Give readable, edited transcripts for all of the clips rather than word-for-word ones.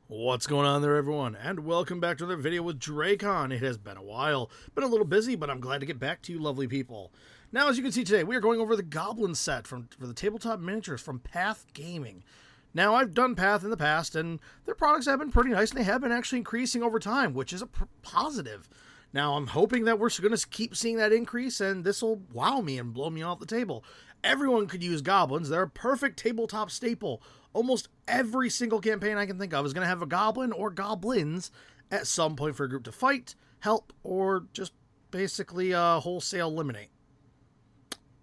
What's going on there, everyone, and welcome back to another video with Drakon. It has been a while, been a little busy, but I'm glad to get back to you lovely people. Now, as you can see today, we are going over the Goblin set for the tabletop miniatures from Path Gaming. Now, I've done Path in the past, and their products have been pretty nice, and they have been actually increasing over time, which is a positive. Now, I'm hoping that we're going to keep seeing that increase, and this will wow me and blow me off the table. Everyone could use goblins. They're a perfect tabletop staple. Almost every single campaign I can think of is going to have a goblin or goblins at some point for a group to fight, help, or just basically wholesale eliminate.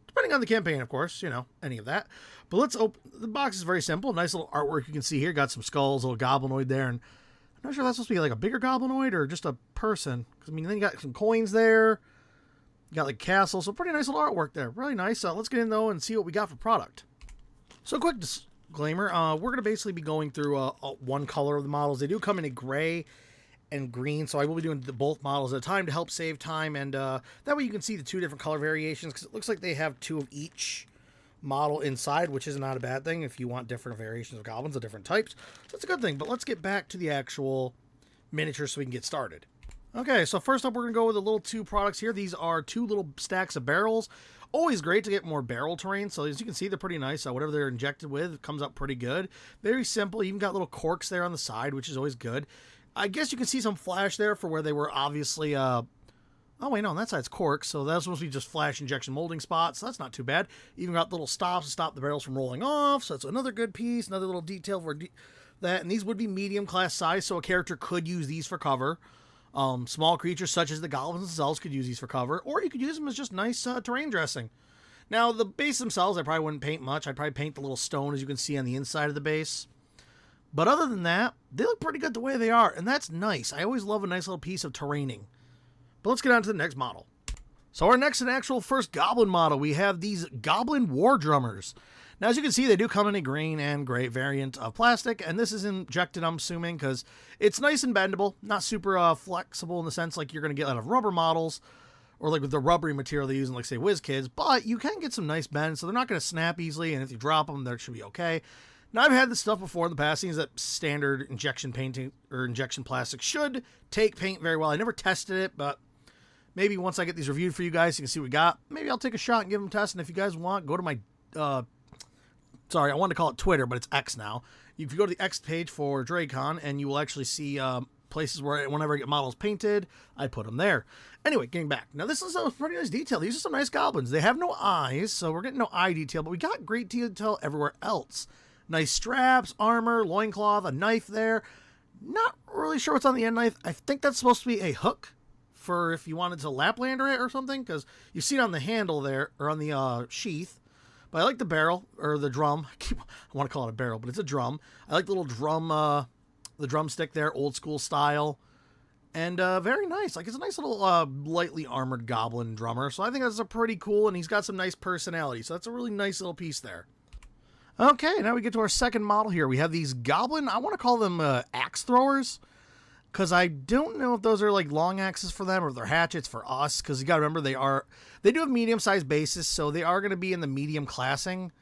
Depending on the campaign, of course, any of that. But let's open. The box is very simple. Nice little artwork you can see here. Got some skulls, a little goblinoid there, and I'm not sure if that's supposed to be like a bigger goblinoid or just a person. Because, I mean, then you got some coins there. You got like castle, so pretty nice little artwork there. Really nice. Let's get in, though, and see what we got for product. So, quick disclaimer. We're going to basically be going through one color of the models. They do come in a gray and green, so I will be doing both models at a time to help save time, and that way you can see the two different color variations, because it looks like they have two of each model inside, which is not a bad thing if you want different variations of goblins of different types. So that's a good thing, but let's get back to the actual miniature so we can get started. Okay, so first up, we're going to go with the little two products here. These are two little stacks of barrels. Always great to get more barrel terrain. So as you can see, they're pretty nice. Whatever they're injected with comes up pretty good. Very simple. Even got little corks there on the side, which is always good. I guess you can see some flash there for where they were obviously... oh, wait, no, on that side's corks. So that's supposed to be just flash injection molding spots. So that's not too bad. Even got little stops to stop the barrels from rolling off. So that's another good piece. Another little detail for that. And these would be medium class size. So a character could use these for cover. Small creatures such as the goblins themselves could use these for cover, or you could use them as just nice terrain dressing. Now, the base themselves, I probably wouldn't paint much. I'd probably paint the little stone, as you can see on the inside of the base. But other than that, they look pretty good the way they are, and that's nice. I always love a nice little piece of terraining. But let's get on to the next model. So our next and actual first goblin model, we have these goblin war drummers. Now, as you can see, they do come in a green and gray variant of plastic, and this is injected, I'm assuming, because it's nice and bendable, not super flexible in the sense like you're going to get out of rubber models, or like with the rubbery material they use in, like, say, WizKids, but you can get some nice bends, so they're not going to snap easily, and if you drop them, that should be okay. Now, I've had this stuff before in the past, seems that standard injection painting, or injection plastic should take paint very well. I never tested it, but maybe once I get these reviewed for you guys, you can see what we got. Maybe I'll take a shot and give them a test, and if you guys want, go to my... Sorry, I wanted to call it Twitter, but it's X now. If you go to the X page for Drakon, and you will actually see places where whenever I get models painted, I put them there. Anyway, getting back. Now, this is a pretty nice detail. These are some nice goblins. They have no eyes, so we're getting no eye detail, but we got great detail everywhere else. Nice straps, armor, loincloth, a knife there. Not really sure what's on the end knife. I think that's supposed to be a hook for if you wanted to Laplander it or something, because you see it on the handle there, or on the sheath. But I like the barrel, or the drum. I want to call it a barrel, but it's a drum. I like the little drum, the drumstick there, old school style. And very nice. Like, it's a nice little lightly armored goblin drummer. So I think that's a pretty cool, and he's got some nice personality. So that's a really nice little piece there. Okay, now we get to our second model here. We have these goblin, I want to call them axe throwers. Because I don't know if those are like long axes for them or if they're hatchets for us. Because you got to remember, they do have medium-sized bases, so they are going to be in the medium classing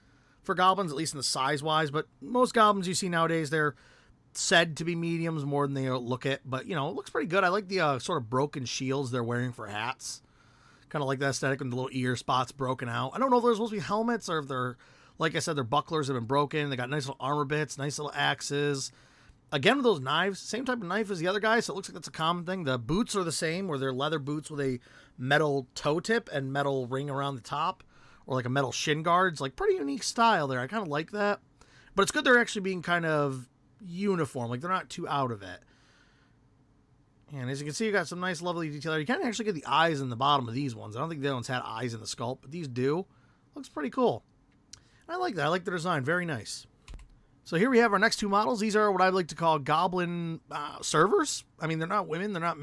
for goblins, at least in the size-wise. But most goblins you see nowadays, they're said to be mediums more than they look at. But, it looks pretty good. I like the sort of broken shields they're wearing for hats. Kind of like that aesthetic with the little ear spots broken out. I don't know if they're supposed to be helmets or if they're, like I said, their bucklers have been broken. They got nice little armor bits, nice little axes. Again, with those knives, same type of knife as the other guy, so it looks like that's a common thing. The boots are the same, where they're leather boots with a metal toe tip and metal ring around the top, or like a metal shin guards. Like, pretty unique style there. I kind of like that. But it's good they're actually being kind of uniform. Like, they're not too out of it. And as you can see, you got some nice, lovely detail there. You can't actually get the eyes in the bottom of these ones. I don't think the other ones had eyes in the sculpt, but these do. Looks pretty cool. I like that. I like the design. Very nice. So here we have our next two models. These are what I'd like to call goblin servers. I mean, they're not women. They're not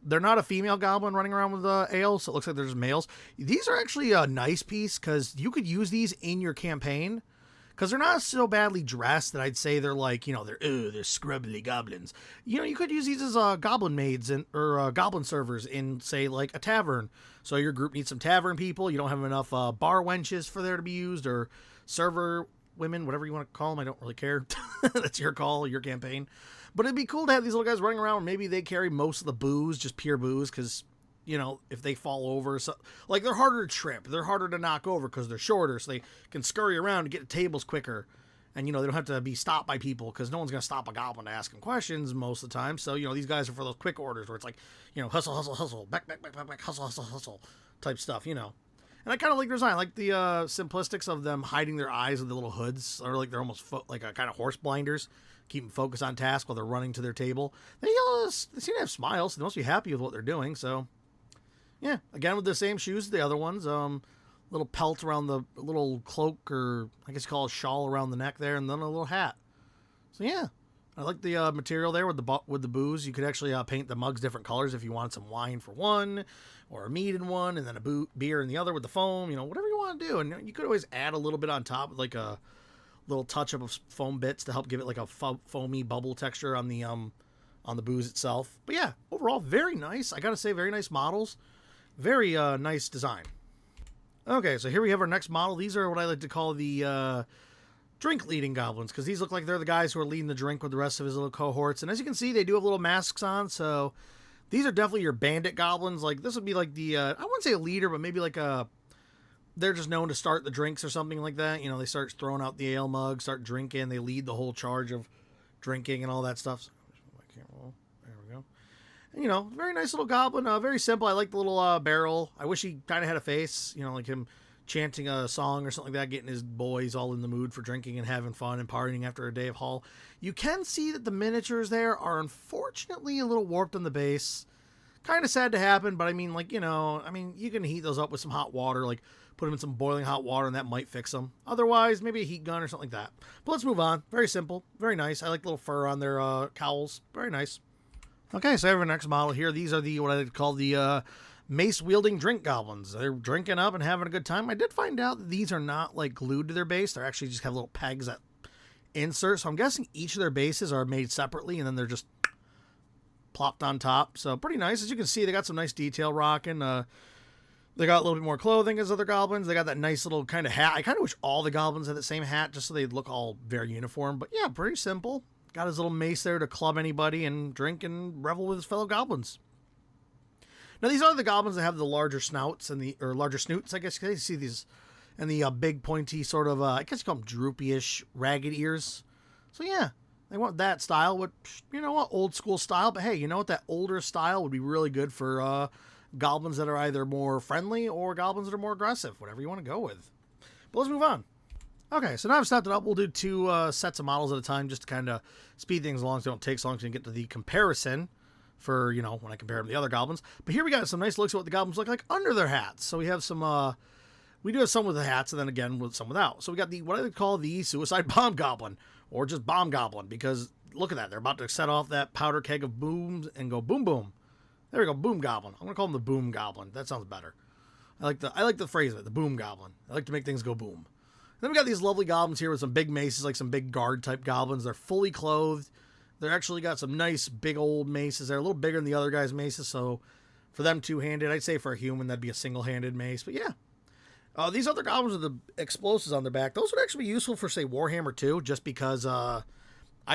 they're not a female goblin running around with ale, so it looks like there's males. These are actually a nice piece because you could use these in your campaign because they're not so badly dressed that I'd say they're like, they're scrubbly goblins. You could use these as goblin maids or goblin servers in, say, like a tavern. So your group needs some tavern people. You don't have enough bar wenches for there to be used, or server women, whatever you want to call them. I don't really care. That's your call, your campaign. But it'd be cool to have these little guys running around. Maybe they carry most of the booze, just pure booze, because, you know, if they fall over, so, like, they're harder to trip. They're harder to knock over because they're shorter, so they can scurry around and get to tables quicker. And, you know, they don't have to be stopped by people because no one's going to stop a goblin to ask him questions most of the time. So, you know, these guys are for those quick orders where it's like, you know, hustle, hustle, hustle, back, hustle, hustle, hustle type stuff, you know. And I kind of like their design. I like the simplistics of them hiding their eyes with the little hoods, or like they're almost like a kind of horse blinders, keep them focused on task while they're running to their table. They seem to have smiles. So they must be happy with what they're doing. So, yeah, again with the same shoes as the other ones. Little pelt around the little cloak, or I guess you call it a shawl around the neck there, and then a little hat. So yeah, I like the material there with the booze. You could actually paint the mugs different colors if you wanted some wine for one, or a mead in one, and then a beer in the other with the foam. You know, whatever you want to do. And you could always add a little bit on top, like a little touch up of foam bits to help give it like a foamy bubble texture on the booze itself. But yeah, overall very nice. I gotta say, very nice models. Very nice design. Okay, so here we have our next model. These are what I like to call the drink leading goblins, because these look like they're the guys who are leading the drink with the rest of his little cohorts. And as you can see, they do have little masks on, so these are definitely your bandit goblins. Like, this would be like the, I wouldn't say a leader, but maybe like they're just known to start the drinks or something like that. You know, they start throwing out the ale mug, start drinking, they lead the whole charge of drinking and all that stuff. So, I can't roll. There we go. And, you know, very nice little goblin. Very simple. I like the little barrel. I wish he kind of had a face, you know, like him chanting a song or something like that, getting his boys all in the mood for drinking and having fun and partying after a day of haul. You can see that the miniatures there are unfortunately a little warped on the base. Kind of sad to happen, but I mean, like, you know, I mean, you can heat those up with some hot water, like put them in some boiling hot water, and that might fix them. Otherwise, maybe a heat gun or something like that. But let's move on. Very simple. Very nice. I like the little fur on their cowls. Very nice. Okay, so I have our next model here. These are the, what I like to call the Mace wielding drink goblins. They're drinking up and having a good time. I did find out that these are not like glued to their base. They actually just have little pegs that insert. So I'm guessing each of their bases are made separately, and then they're just plopped on top. So pretty nice. As you can see, they got some nice detail rocking. They got a little bit more clothing as other goblins. They got that nice little kind of hat. I kind of wish all the goblins had the same hat just so they look all very uniform. But yeah, pretty simple. Got his little mace there to club anybody and drink and revel with his fellow goblins. Now, these are the goblins that have the larger snouts and or larger snoots, I guess. You see these, and the big pointy sort of, I guess you call them droopy-ish, ragged ears. So yeah, they want that style, which, you know what, old school style. But hey, you know what, that older style would be really good for goblins that are either more friendly or goblins that are more aggressive, whatever you want to go with. But let's move on. Okay, so now I've stepped it up. We'll do two sets of models at a time just to kind of speed things along so they don't take so long to get to the comparison for, you know, when I compare them to the other goblins. But here we got some nice looks at what the goblins look like under their hats. So we have some, we do have some with the hats, and then again with some without. So we got the, what I would call the suicide bomb goblin, or just bomb goblin, because look at that. They're about to set off that powder keg of booms and go boom, boom. There we go, boom goblin. I'm going to call him the boom goblin. That sounds better. I like the phrase of it, the boom goblin. I like to make things go boom. Then we got these lovely goblins here with some big maces, like some big guard type goblins. They're fully clothed. They're actually got some nice big old maces. They're a little bigger than the other guys' maces, so for them two-handed, I'd say for a human that'd be a single-handed mace. But yeah, these other goblins with the explosives on their back, those would actually be useful for, say, Warhammer 2, just because I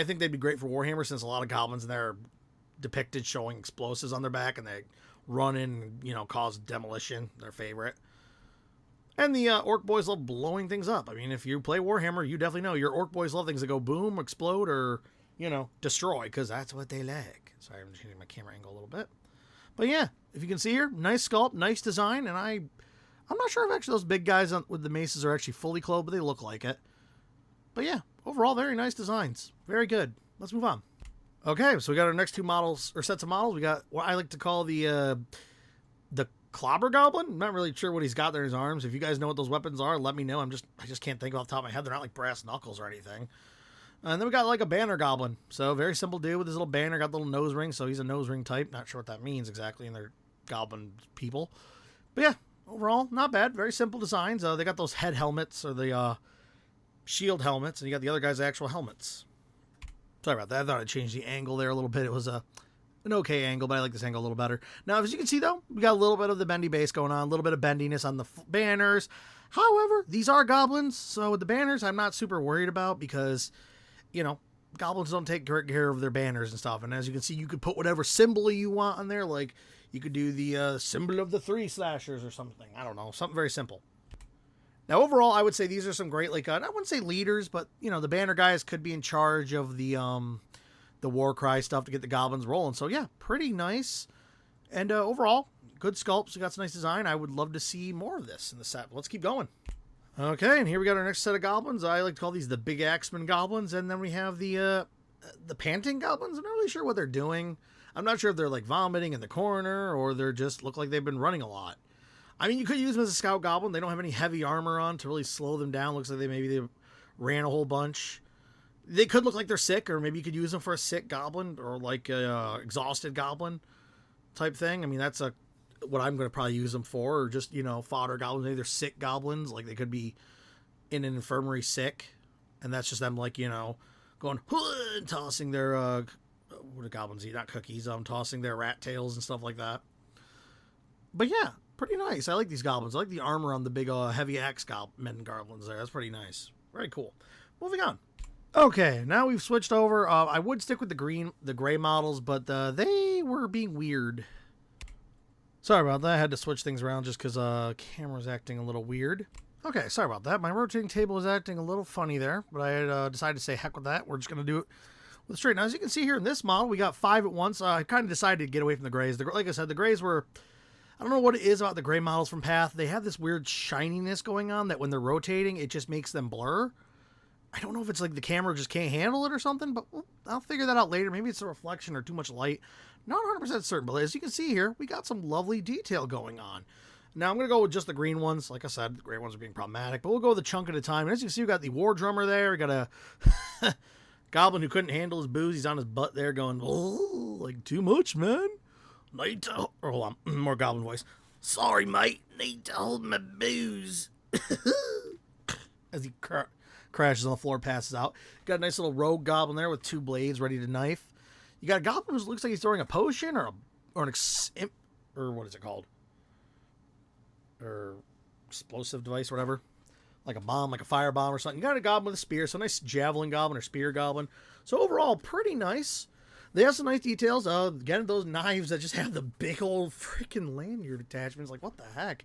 think they'd be great for Warhammer, since a lot of goblins in there are depicted showing explosives on their back, and they run in and, you know, cause demolition, their favorite. And the orc boys love blowing things up. I mean, if you play Warhammer, you definitely know your orc boys love things that go boom, explode, or, you know, destroy, because that's what they like. Sorry, I'm just changing my camera angle a little bit. But yeah, if you can see here, nice sculpt, nice design, and I'm not sure if actually those big guys with the maces are actually fully clothed, but they look like it. But yeah, overall, very nice designs. Very good. Let's move on. Okay, so we got our next two models, or sets of models. We got what I like to call the Clobber Goblin. I'm not really sure what he's got there in his arms. If you guys know what those weapons are, let me know. I just can't think off the top of my head. They're not like brass knuckles or anything. And then we got like a banner goblin. So very simple dude with his little banner, got the little nose ring. So he's a nose ring type. Not sure what that means exactly in their goblin people. But yeah, overall, not bad. Very simple designs. They got those head helmets, or the shield helmets, and you got the other guy's actual helmets. Sorry about that. I thought I'd change the angle there a little bit. It was an okay angle, but I like this angle a little better. Now, as you can see, though, we got a little bit of the bendy base going on, a little bit of bendiness on the banners. However, these are goblins, so with the banners, I'm not super worried about because, you know, goblins don't take great care of their banners and stuff. And as you can see, you could put whatever symbol you want on there. Like, you could do the symbol of the 3 slashers or something. I don't know, something very simple. Now, overall, I would say these are some great, like, I wouldn't say leaders, but, you know, the banner guys could be in charge of the war cry stuff to get the goblins rolling. So, yeah, pretty nice. And overall, good sculpts. We got some nice design. I would love to see more of this in the set. Let's keep going. Okay, and here we got our next set of goblins. I like to call these the big axemen goblins. And then we have the panting goblins. I'm not really sure what they're doing. I'm not sure if they're, like, vomiting in the corner or they're just look like they've been running a lot. I mean, you could use them as a scout goblin. They don't have any heavy armor on to really slow them down. Looks like they ran a whole bunch. They could look like they're sick, or maybe you could use them for a sick goblin or like a exhausted goblin type thing. I mean, that's what I'm going to probably use them for, or just, you know, fodder goblins. Maybe they're sick goblins, like they could be in an infirmary sick, and that's just them, like, you know, going and tossing their what do goblins eat? Not cookies. Tossing their rat tails and stuff like that. But yeah, pretty nice. I like these goblins. I like the armor on the big heavy axe men goblins there. That's pretty nice. Very cool. Moving on. Okay, now we've switched over. I would stick with the gray models, but they were being weird. Sorry about that. I had to switch things around just because camera's acting a little weird. Okay, sorry about that. My rotating table is acting a little funny there, but I had decided to say heck with that. We're just going to do it with straight. Now, as you can see here in this model, we got 5 at once. I kind of decided to get away from the grays. Like I said, the grays were... I don't know what it is about the gray models from Path. They have this weird shininess going on that when they're rotating, it just makes them blur. I don't know if it's like the camera just can't handle it or something, but I'll figure that out later. Maybe it's a reflection or too much light. Not 100% certain, but as you can see here, we got some lovely detail going on. Now, I'm going to go with just the green ones. Like I said, the gray ones are being problematic, but we'll go with a chunk at a time. And as you can see, we got the war drummer there. We got a goblin who couldn't handle his booze. He's on his butt there going, oh, like, too much, man. Need to... Or hold on, more goblin voice. Sorry, mate. Need to hold my booze. As he crashes on the floor, passes out. Got a nice little rogue goblin there with 2 blades ready to knife. You got a goblin who looks like he's throwing a potion or an or what is it called? Or explosive device, or whatever. Like a bomb, like a fire bomb or something. You got a goblin with a spear, so a nice javelin goblin or spear goblin. So overall, pretty nice. They have some nice details. Again, those knives that just have the big old freaking lanyard attachments. Like, what the heck?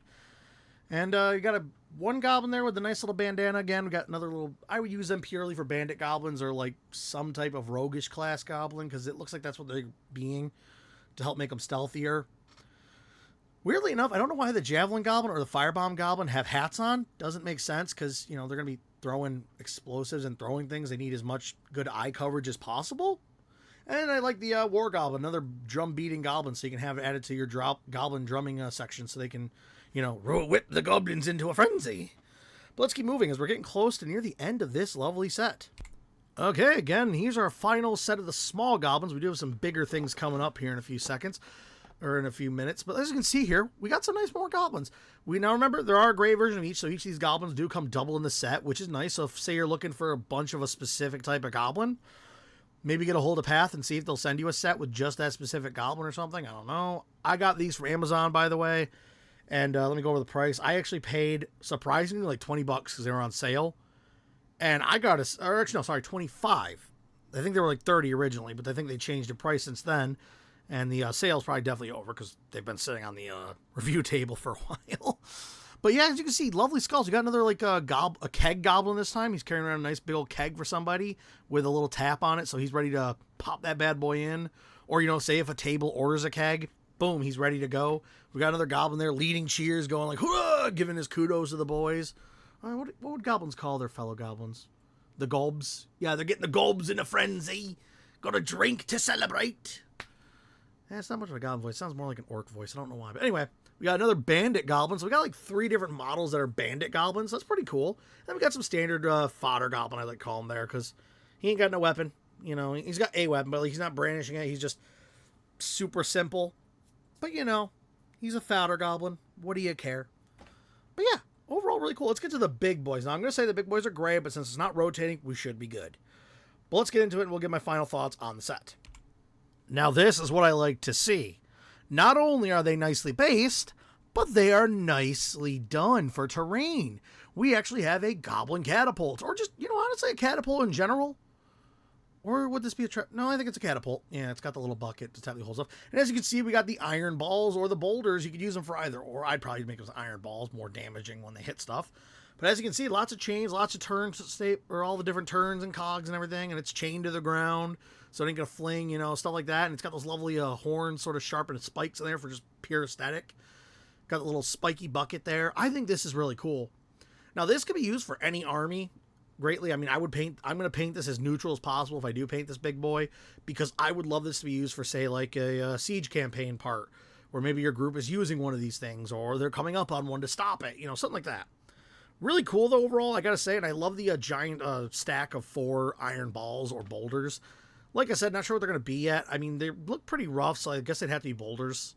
And you got one goblin there with a nice little bandana. Again, we got another little... I would use them purely for bandit goblins or like some type of roguish class goblin, because it looks like that's what they're being to help make them stealthier. Weirdly enough, I don't know why the javelin goblin or the firebomb goblin have hats on. Doesn't make sense, because, you know, they're going to be throwing explosives and throwing things. They need as much good eye coverage as possible. And I like the war goblin, another drum beating goblin, so you can have it added to your goblin drumming section, so they can, you know, whip the goblins into a frenzy. But let's keep moving as we're getting close to near the end of this lovely set. Okay, again, here's our final set of the small goblins. We do have some bigger things coming up here in a few seconds, or in a few minutes. But as you can see here, we got some nice more goblins. We now remember there are a gray version of each, so each of these goblins do come double in the set, which is nice. So if, say, you're looking for a bunch of a specific type of goblin, maybe get a hold of Path and see if they'll send you a set with just that specific goblin or something. I don't know. I got these from Amazon, by the way. And let me go over the price. I actually paid, surprisingly, like $20 because they were on sale. And I got or actually, no, sorry, 25. I think they were like 30 originally, but I think they changed the price since then. And the sale's probably definitely over because they've been sitting on the review table for a while. But yeah, as you can see, lovely skulls. You got another like a keg goblin this time. He's carrying around a nice big old keg for somebody with a little tap on it, so he's ready to pop that bad boy in. Or, you know, say if a table orders a keg, boom, he's ready to go. We got another goblin there leading cheers, going like, hurrah, giving his kudos to the boys. What would goblins call their fellow goblins? The gobs? Yeah, they're getting the gobs in a frenzy. Got a drink to celebrate. Yeah, it's not much of a goblin voice. It sounds more like an orc voice. I don't know why. But anyway, we got another bandit goblin. So we got like 3 different models that are bandit goblins. That's pretty cool. Then we got some standard fodder goblin, I like to call him there, because he ain't got no weapon. You know, he's got a weapon, but like, he's not brandishing it. He's just super simple. But, you know, he's a fodder goblin. What do you care? But yeah, overall really cool. Let's get to the big boys. Now, I'm going to say the big boys are gray, but since it's not rotating, we should be good. But let's get into it, and we'll get my final thoughts on the set. Now this is what I like to see. Not only are they nicely based, but they are nicely done for terrain. We actually have a goblin catapult, or just, honestly, a catapult in general. Or would this be a trap? No, I think it's a catapult. Yeah, it's got the little bucket to tightly hold stuff. And as you can see, we got the iron balls or the boulders. You could use them for either, or I'd probably make them as iron balls, more damaging when they hit stuff. But as you can see, lots of chains, lots of turns, or all the different turns and cogs and everything, and it's chained to the ground, so it ain't gonna fling, stuff like that. And it's got those lovely horns, sort of sharpened spikes in there for just pure aesthetic. Got the little spiky bucket there. I think this is really cool. Now, this could be used for any army greatly. I mean, I'm going to paint this as neutral as possible if I do paint this big boy, because I would love this to be used for, say, like a siege campaign part, where maybe your group is using one of these things, or they're coming up on one to stop it, something like that. Really cool, though, overall, I gotta say, and I love the giant stack of 4 iron balls or boulders. Like I said, not sure what they're going to be yet. I mean, they look pretty rough, so I guess they'd have to be boulders.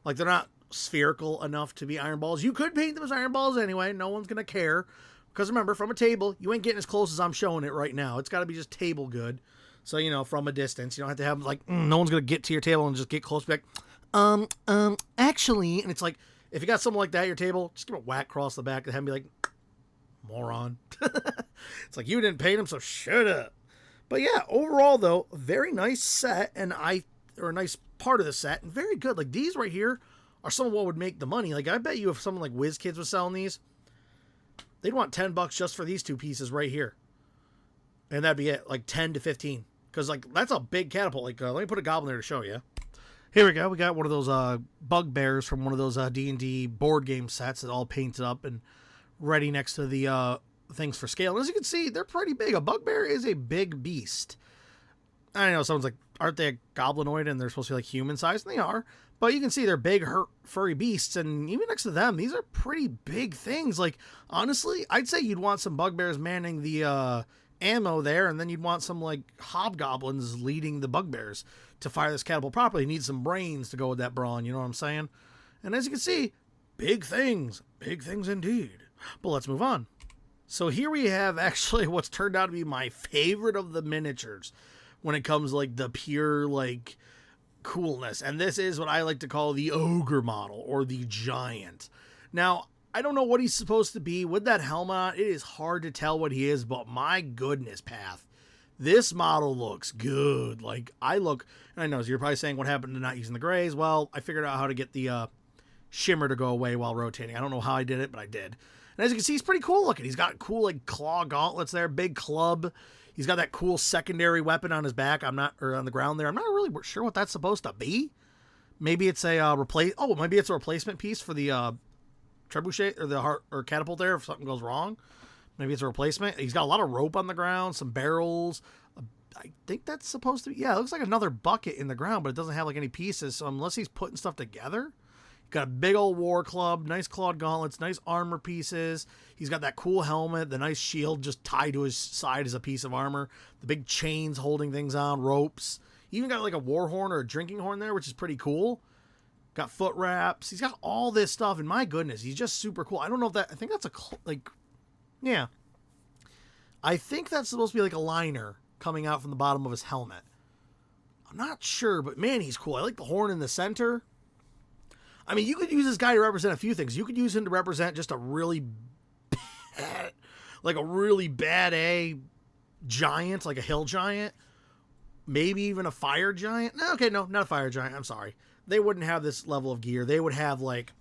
Like, they're not spherical enough to be iron balls. You could paint them as iron balls anyway. No one's going to care. Because remember, from a table, you ain't getting as close as I'm showing it right now. It's got to be just table good. So, from a distance, you don't have to have, like, no one's going to get to your table and just get close. Be like, actually. And it's like, if you got something like that at your table, just give it a whack across the back of the head and be like, moron. It's like, you didn't paint them, so shut up. But yeah, overall, though, a very nice set, or a nice part of the set, and very good. Like, these right here are some of what would make the money. Like, I bet you if someone like WizKids was selling these, they'd want $10 just for these 2 pieces right here. And that'd be it, like 10 to 15. Because, like, that's a big catapult. Like, let me put a goblin there to show you. Here we go. We got one of those bugbears from one of those D&D board game sets that all painted up and ready next to the things for scale. And as you can see, they're pretty big. A bugbear is a big beast. I know someone's like, aren't they a goblinoid and they're supposed to be like human sized? And they are. But you can see they're big, furry beasts. And even next to them, these are pretty big things. Like, honestly, I'd say you'd want some bugbears manning the ammo there. And then you'd want some, like, hobgoblins leading the bugbears to fire this catapult properly. You need some brains to go with that brawn. You know what I'm saying? And as you can see, big things. Big things indeed. But let's move on. So here we have actually what's turned out to be my favorite of the miniatures when it comes, like, the pure, like, coolness. And this is what I like to call the ogre model, or the giant. Now, I don't know what he's supposed to be with that helmet on. It is hard to tell what he is, but my goodness, Path, this model looks good. Like, and I know, so you're probably saying, what happened to not using the grays? Well, I figured out how to get the shimmer to go away while rotating. I don't know how I did it, but I did. And as you can see, he's pretty cool looking. He's got cool, like, claw gauntlets there, big club. He's got that cool secondary weapon on his back. On the ground there. I'm not really sure what that's supposed to be. Maybe it's a maybe it's a replacement piece for the trebuchet or the catapult there if something goes wrong. Maybe it's a replacement. He's got a lot of rope on the ground, some barrels. I think that's supposed to be, it looks like another bucket in the ground, but it doesn't have, like, any pieces. So unless he's putting stuff together. Got a big old war club, nice clawed gauntlets, nice armor pieces. He's got that cool helmet, the nice shield just tied to his side as a piece of armor. The big chains holding things on, ropes. He even got, like, a war horn or a drinking horn there, which is pretty cool. Got foot wraps. He's got all this stuff, and my goodness, he's just super cool. I don't know if I think that's yeah. I think that's supposed to be like a liner coming out from the bottom of his helmet. I'm not sure, but man, he's cool. I like the horn in the center. I mean, you could use this guy to represent a few things. You could use him to represent just a really bad, A giant, like a hill giant. Maybe even a fire giant. No, not a fire giant. I'm sorry. They wouldn't have this level of gear. They would have, like,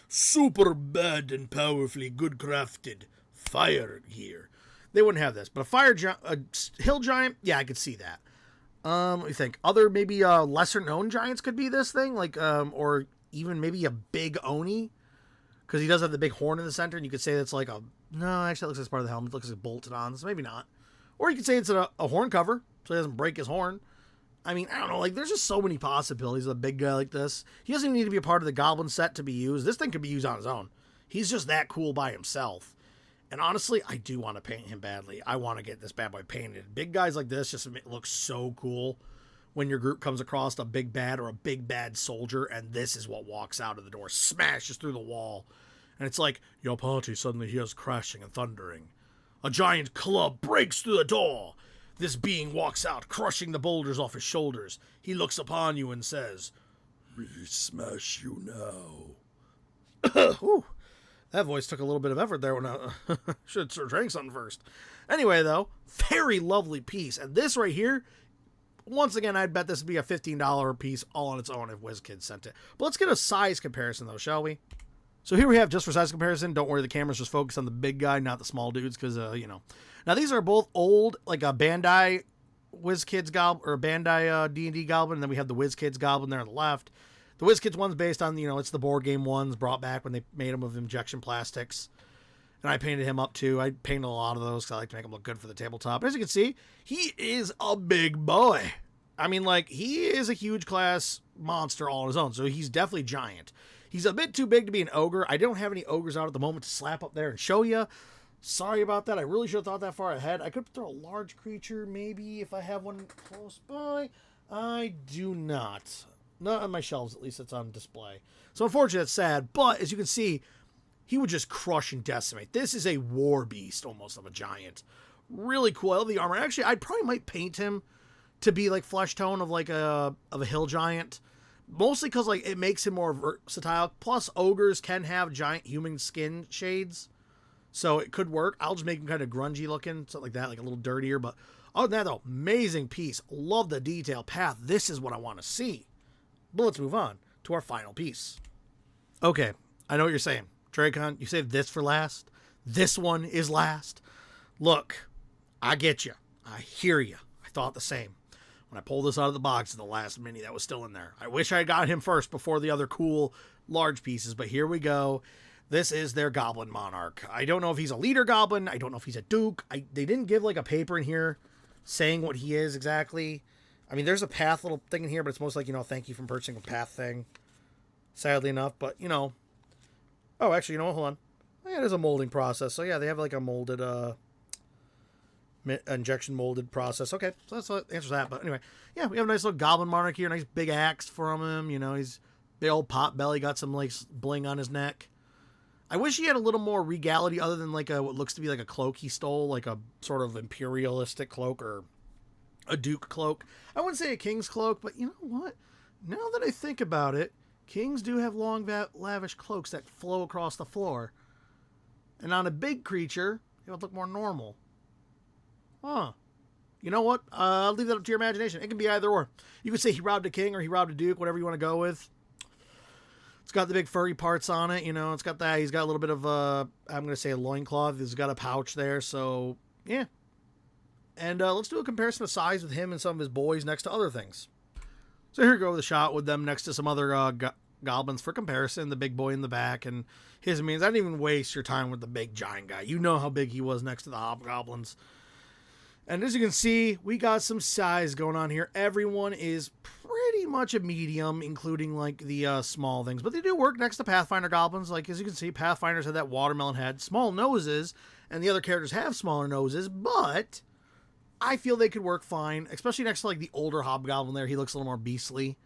super bad and powerfully good crafted fire gear. They wouldn't have this. But a hill giant, yeah, I could see that. What do you think? Other maybe lesser known giants could be this thing, like or even maybe a big Oni, because he does have the big horn in the center, and you could say that's like no, actually it looks like it's part of the helmet. It looks like it's bolted on, so maybe not. Or you could say it's a horn cover, so he doesn't break his horn. I mean, I don't know, like, there's just so many possibilities with a big guy like this. He doesn't even need to be a part of the goblin set to be used. This thing could be used on his own. He's just that cool by himself. And honestly, I do want to paint him badly. I want to get this bad boy painted. Big guys like this just look so cool when your group comes across a big bad or a big bad soldier, and this is what walks out of the door, smashes through the wall. And it's like, your party suddenly hears crashing and thundering. A giant club breaks through the door. This being walks out, crushing the boulders off his shoulders. He looks upon you and says, "We smash you now." Ooh, that voice took a little bit of effort there when I should have drank something first. Anyway, though, very lovely piece. And this right here, once again, I'd bet this would be a $15 piece all on its own if WizKids sent it. But let's get a size comparison, though, shall we? So here we have, just for size comparison, don't worry, the camera's just focused on the big guy, not the small dudes, because, you know. Now, these are both old, like a Bandai WizKids Goblin, or a Bandai D&D Goblin, and then we have the WizKids Goblin there on the left. The WizKids one's based on, you know, it's the board game ones brought back when they made them of injection plastics. And I painted him up, too. I painted a lot of those because I like to make them look good for the tabletop. But as you can see, he is a big boy. I mean, like, he is a huge class monster all on his own, so he's definitely giant. He's a bit too big to be an ogre. I don't have any ogres out at the moment to slap up there and show you. Sorry about that. I really should have thought that far ahead. I could throw a large creature, maybe, if I have one close by. I do not. Not on my shelves, at least it's on display. So unfortunately, it's sad. But as you can see, he would just crush and decimate. This is a war beast, almost, of a giant. Really cool. I love the armor. Actually, I probably might paint him to be like flesh tone of like a hill giant. Mostly because like it makes him more versatile. Plus, ogres can have giant human skin shades. So it could work. I'll just make him kind of grungy looking, something like that, like a little dirtier. But other than that, though, amazing piece. Love the detail path. This is what I want to see. But let's move on to our final piece. Okay, I know what you're saying. Dracon, you saved this for last. This one is last. Look, I get you. I hear you. I thought the same. When I pulled this out of the box in the last mini that was still in there. I wish I had got him first before the other cool large pieces, but here we go. This is their Goblin Monarch. I don't know if he's a leader goblin. I don't know if he's a duke. They didn't give like a paper in here saying what he is exactly. I mean, there's a path little thing in here, but it's most like, you know, thank you for purchasing a path thing. Sadly enough, but, you know. Oh, actually, you know what? Hold on. Yeah, it is a molding process. So, yeah, they have like a molded, injection molded process. Okay, so that's what answers that. But anyway, yeah, we have a nice little Goblin Monarch here. Nice big axe from him. You know, he's big old pot belly. Got some like bling on his neck. I wish he had a little more regality other than like what looks to be like a cloak he stole, like a sort of imperialistic cloak or a duke cloak. I wouldn't say a king's cloak, but you know what? Now that I think about it, kings do have long, lavish cloaks that flow across the floor. And on a big creature, it would look more normal. Huh. You know what? I'll leave that up to your imagination. It can be either or. You could say he robbed a king or he robbed a duke, whatever you want to go with. It's got the big furry parts on it, you know. It's got that. He's got a little bit of I'm going to say a loincloth. He's got a pouch there, so yeah. And let's do a comparison of size with him and some of his boys next to other things. So here we go with a shot with them next to some other goblins for comparison. The big boy in the back and his means. I didn't even waste your time with the big giant guy. You know how big he was next to the hobgoblins. And as you can see, we got some size going on here. Everyone is pretty much a medium, including like the small things. But they do work next to Pathfinder goblins. Like as you can see, Pathfinders have that watermelon head, small noses, and the other characters have smaller noses. But I feel they could work fine, especially next to like the older hobgoblin there. He looks a little more beastly.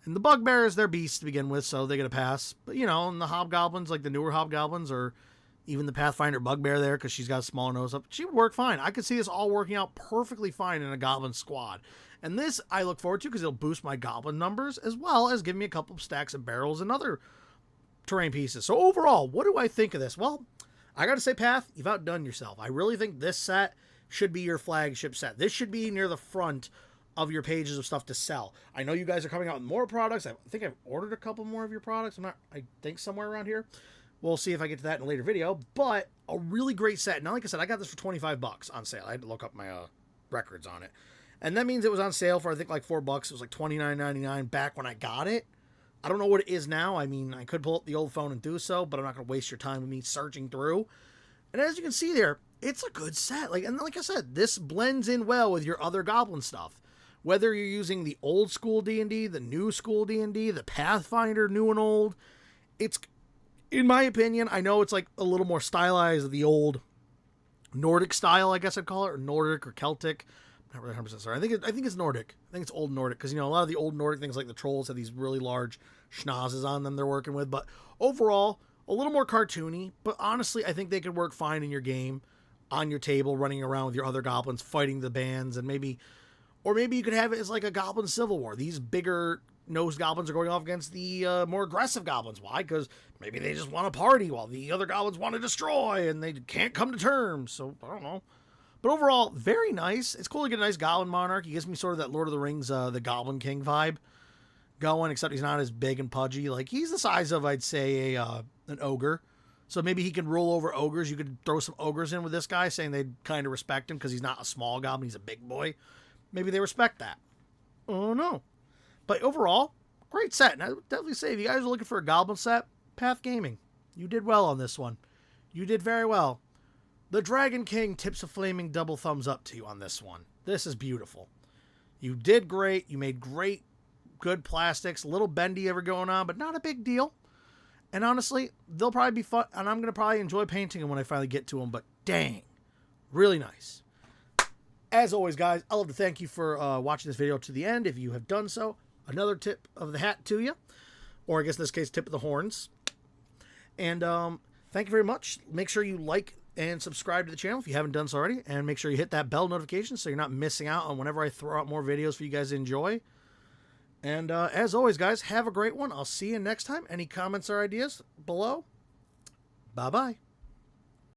And the bugbears, they're beasts to begin with, so they get a pass. But you know, and the hobgoblins, like the newer hobgoblins, or even the Pathfinder bugbear there, because she's got a small nose up, she would work fine. I could see this all working out perfectly fine in a goblin squad. And this I look forward to because it'll boost my goblin numbers, as well as give me a couple of stacks of barrels and other terrain pieces. So overall, what do I think of this? Well, I gotta say, Path, you've outdone yourself. I really think this set should be your flagship set. This should be near the front of your pages of stuff to sell. I know you guys are coming out with more products. I think I've ordered a couple more of your products. I think somewhere around here. We'll see if I get to that in a later video, but a really great set. Now, like I said, I got this for 25 bucks on sale. I had to look up my records on it. And that means it was on sale for, I think, like $4. It was like $29.99 back when I got it. I don't know what it is now. I mean, I could pull up the old phone and do so, but I'm not going to waste your time with me searching through. And as you can see there, it's a good set. And like I said, this blends in well with your other Goblin stuff. Whether you're using the old school D&D, the new school D&D, the Pathfinder new and old, it's, in my opinion, I know it's like a little more stylized of the old Nordic style, I guess I'd call it, or Nordic or Celtic. I'm not really 100% sorry. I think it's Nordic. I think it's old Nordic, because, you know, a lot of the old Nordic things like the trolls have these really large schnozzes on them they're working with. But overall, a little more cartoony, but honestly, I think they could work fine in your game. on your table, running around with your other goblins, fighting the bands, and maybe you could have it as like a goblin civil war. These bigger nosed goblins are going off against the more aggressive goblins. Why? Because maybe they just want to party while the other goblins want to destroy, and they can't come to terms. So I don't know. But overall, very nice. It's cool to get a nice goblin monarch. He gives me sort of that Lord of the Rings, the Goblin King vibe going, except he's not as big and pudgy. Like, he's the size of, I'd say, an ogre. So maybe he can rule over ogres. You could throw some ogres in with this guy, saying they'd kind of respect him because he's not a small goblin. He's a big boy. Maybe they respect that. Oh, no. But overall, great set. And I would definitely say if you guys are looking for a goblin set, Path Gaming, you did well on this one. You did very well. The Dragon King tips a flaming double thumbs up to you on this one. This is beautiful. You did great. You made great, good plastics. A little bendy ever going on, but not a big deal. And honestly, they'll probably be fun, and I'm going to probably enjoy painting them when I finally get to them, but dang, really nice. As always, guys, I'd love to thank you for watching this video to the end. If you have done so, another tip of the hat to you, or I guess in this case, tip of the horns. And thank you very much. Make sure you like and subscribe to the channel if you haven't done so already, and make sure you hit that bell notification so you're not missing out on whenever I throw out more videos for you guys to enjoy. And as always, guys, have a great one. I'll see you next time. Any comments or ideas below? Bye-bye.